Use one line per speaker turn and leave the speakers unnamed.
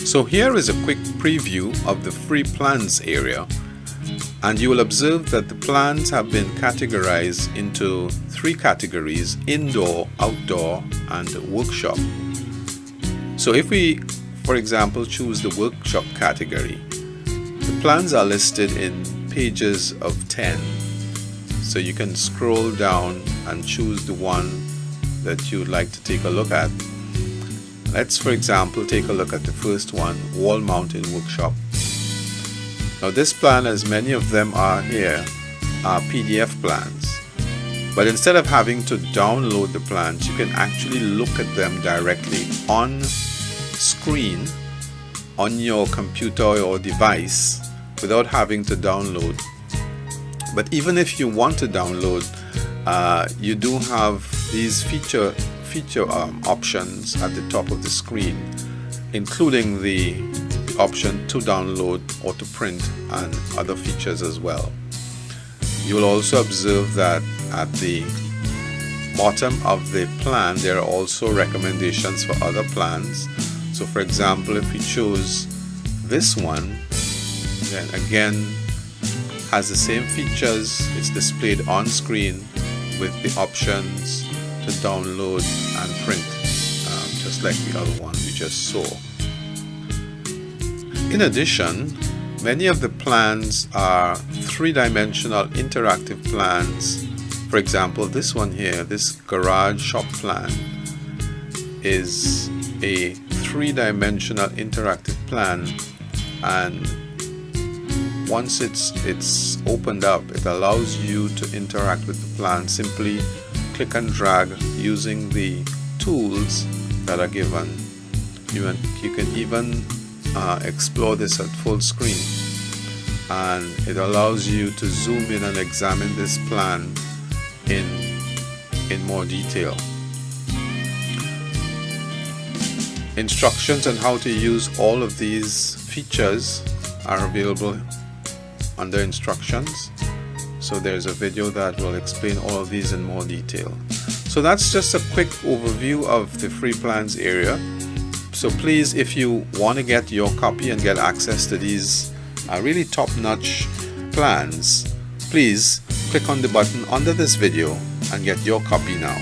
So here is a quick preview of the free plans area, and you will observe that the plans have been categorized into three categories: indoor, outdoor, and workshop. So if we, for example, choose the workshop category, the plans are listed in pages of 10. So you can scroll down and choose the one that you'd like to take a look at. Let's, for example, take a look at the first one, wall mounted workshop. Now this plan, as many of them are here, are PDF plans. But instead of having to download the plans, you can actually look at them directly on screen on your computer or device without having to download. But even if you want to download, you do have these feature options at the top of the screen, including the option to download or to print and other features as well. You will also observe that at the bottom of the plan there are also recommendations for other plans. So for example, if we choose this one, then again has the same features. It's displayed on screen with the options to download and print, just like the other one we just saw. In addition, many of the plans are three-dimensional interactive plans. For example, this one here, this garage shop plan, is a three-dimensional interactive plan, and once it's opened up, it allows you to interact with the plan. Simply click and drag using the tools that are given. You can even explore this at full screen, and it allows you to zoom in and examine this plan in more detail. Instructions on how to use all of these features are available under instructions. So there's a video that will explain all of these in more detail. So that's just a quick overview of the free plans area. So please, if you want to get your copy and get access to these really top-notch plans, please click on the button under this video and get your copy now.